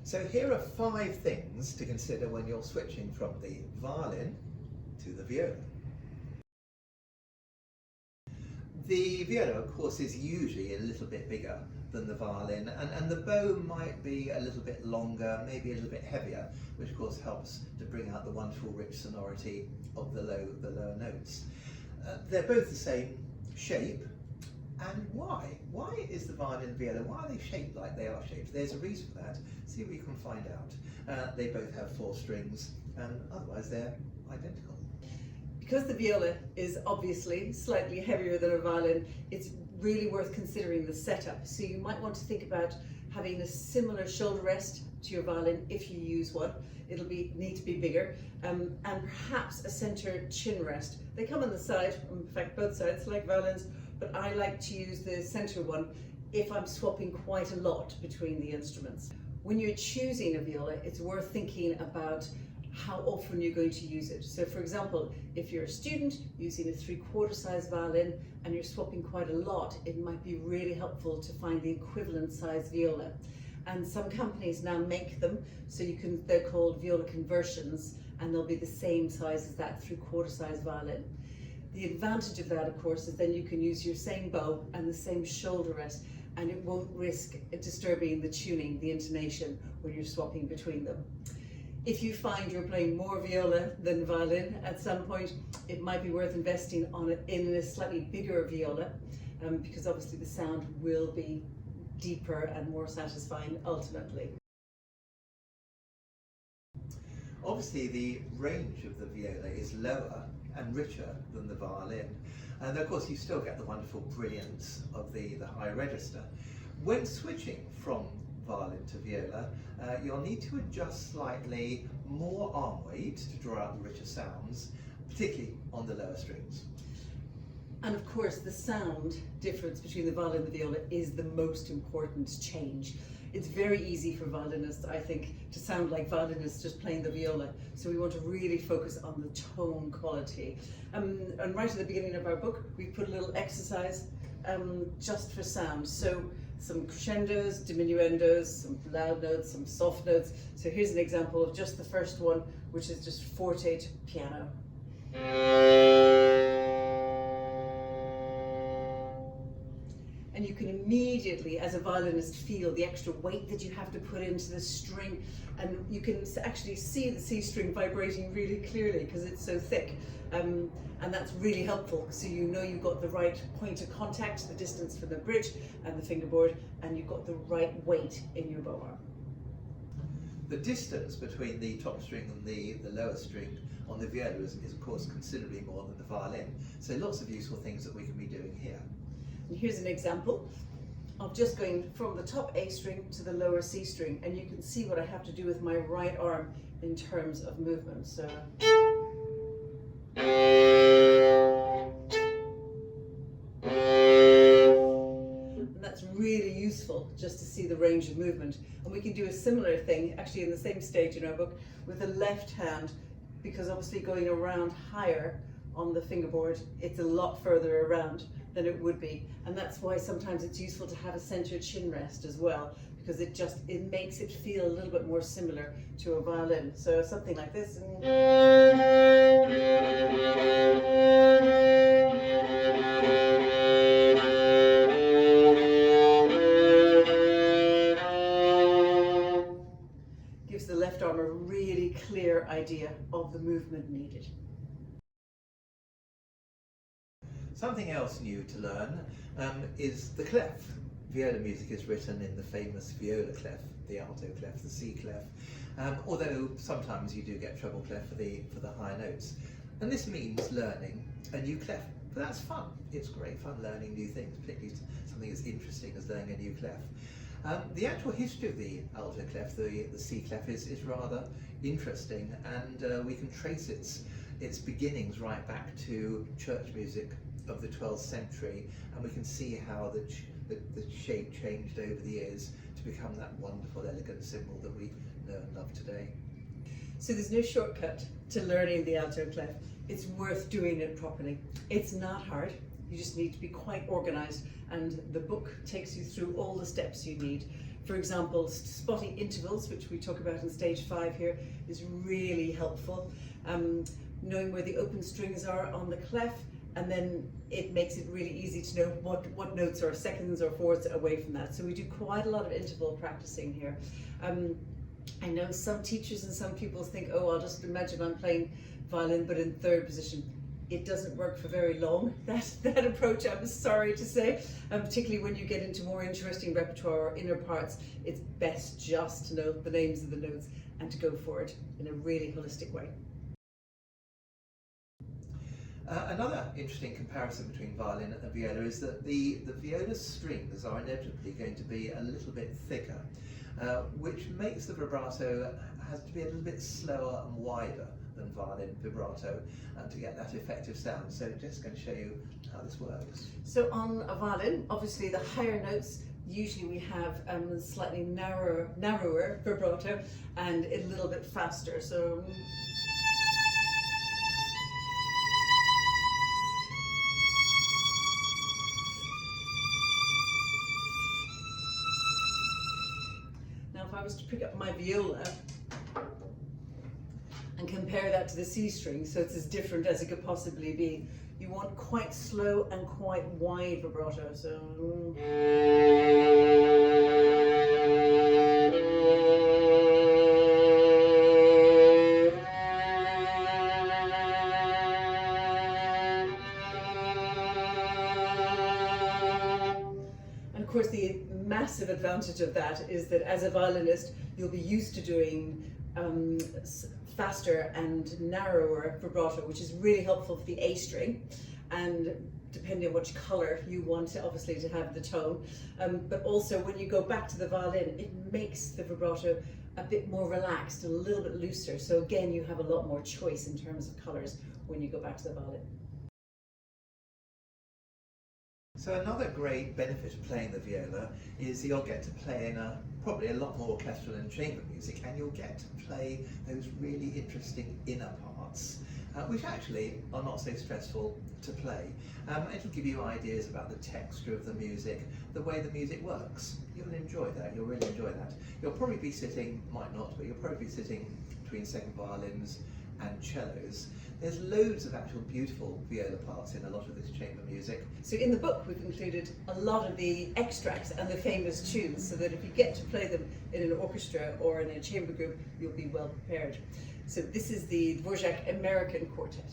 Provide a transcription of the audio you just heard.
So here are 5 things to consider when you're switching from the violin to the viola. The viola, of course, is usually a little bit bigger than the violin, and the bow might be a little bit longer, maybe a little bit heavier, which of course helps to bring out the wonderful rich sonority of the lower notes. They're both the same shape. And why? Why is the violin and viola, why are they shaped like they are shaped? There's a reason for that. See if we can find out. They both have 4 strings, and otherwise they're identical. Because the viola is obviously slightly heavier than a violin, it's really worth considering the setup. So you might want to think about having a similar shoulder rest to your violin if you use one. It'll need to be bigger, and perhaps a center chin rest. They come on the side, in fact both sides, like violins, but I like to use the center one if I'm swapping quite a lot between the instruments. When you're choosing a viola, it's worth thinking about how often you're going to use it. So for example, if you're a student using a 3/4 size violin and you're swapping quite a lot, it might be really helpful to find the equivalent size viola. And some companies now make them, so they're called viola conversions, and they'll be the same size as that 3/4 size violin. The advantage of that, of course, is then you can use your same bow and the same shoulder rest, and it won't risk disturbing the tuning, the intonation, when you're swapping between them. If you find you're playing more viola than violin at some point, it might be worth investing in a slightly bigger viola, because obviously the sound will be deeper and more satisfying ultimately. Obviously the range of the viola is lower and richer than the violin, and of course you still get the wonderful brilliance of the high register. When switching from violin to viola, you'll need to adjust slightly more arm weight to draw out the richer sounds, particularly on the lower strings. And of course the sound difference between the violin and the viola is the most important change. It's very easy for violinists, I think, to sound like violinists just playing the viola. So we want to really focus on the tone quality. And right at the beginning of our book, we put a little exercise just for sound. So some crescendos, diminuendos, some loud notes, some soft notes. So here's an example of just the first one, which is just forte to piano. And you can immediately, as a violinist, feel the extra weight that you have to put into the string, and you can actually see the C string vibrating really clearly because it's so thick, and that's really helpful, so you know you've got the right point of contact, the distance from the bridge and the fingerboard, and you've got the right weight in your bow arm. The distance between the top string and the lower string on the viola is of course considerably more than the violin, so lots of useful things that we can be doing here. And here's an example of just going from the top A string to the lower C string, and you can see what I have to do with my right arm in terms of movement. So and that's really useful just to see the range of movement. And we can do a similar thing actually in the same stage in our book with the left hand, because obviously going around higher on the fingerboard, it's a lot further around than it would be, and that's why sometimes it's useful to have a center chin rest as well, because it makes it feel a little bit more similar to a violin. So something like this. Gives the left arm a really clear idea of the movement needed. Something else new to learn is the clef. Viola music is written in the famous viola clef, the alto clef, the C clef, although sometimes you do get treble clef for the higher notes. And this means learning a new clef, but that's fun. It's great fun learning new things, particularly something as interesting as learning a new clef. The actual history of the alto clef, the C clef, is rather interesting, and we can trace its beginnings right back to church music of the 12th century, and we can see how the shape changed over the years to become that wonderful, elegant symbol that we know and love today. So there's no shortcut to learning the alto clef. It's worth doing it properly. It's not hard. You just need to be quite organized, and the book takes you through all the steps you need. For example, spotting intervals, which we talk about in stage 5 here, is really helpful. Knowing where the open strings are on the clef, and then it makes it really easy to know what notes are seconds or fourths away from that. So we do quite a lot of interval practicing here. I know some teachers and some pupils think, oh, I'll just imagine I'm playing violin but in third position. It doesn't work for very long, that approach, I'm sorry to say. Particularly when you get into more interesting repertoire or inner parts, it's best just to know the names of the notes and to go for it in a really holistic way. Another interesting comparison between violin and viola is that the viola strings are inevitably going to be a little bit thicker, which makes the vibrato has to be a little bit slower and wider than violin vibrato to get that effective sound. So just going to show you how this works. So on a violin, obviously the higher notes, usually we have slightly narrower vibrato and a little bit faster. So now if I was to pick up my viola and compare that to the C string, so it's as different as it could possibly be. You want quite slow and quite wide vibrato. So and of course the massive advantage of that is that as a violinist you'll be used to doing faster and narrower vibrato, which is really helpful for the A string, and depending on which colour you want obviously to have the tone, but also when you go back to the violin it makes the vibrato a bit more relaxed, a little bit looser, so again you have a lot more choice in terms of colours when you go back to the violin. So another great benefit of playing the viola is you'll get to play in probably a lot more orchestral and chamber music, and you'll get to play those really interesting inner parts, which actually are not so stressful to play. It'll give you ideas about the texture of the music, the way the music works. You'll enjoy that, you'll really enjoy that. You'll probably be sitting, might not, but you'll probably be sitting between second violins and cellos. There's loads of actual beautiful viola parts in a lot of this chamber music. So in the book we've included a lot of the extracts and the famous tunes, so that if you get to play them in an orchestra or in a chamber group, you'll be well prepared. So this is the Dvorak American Quartet.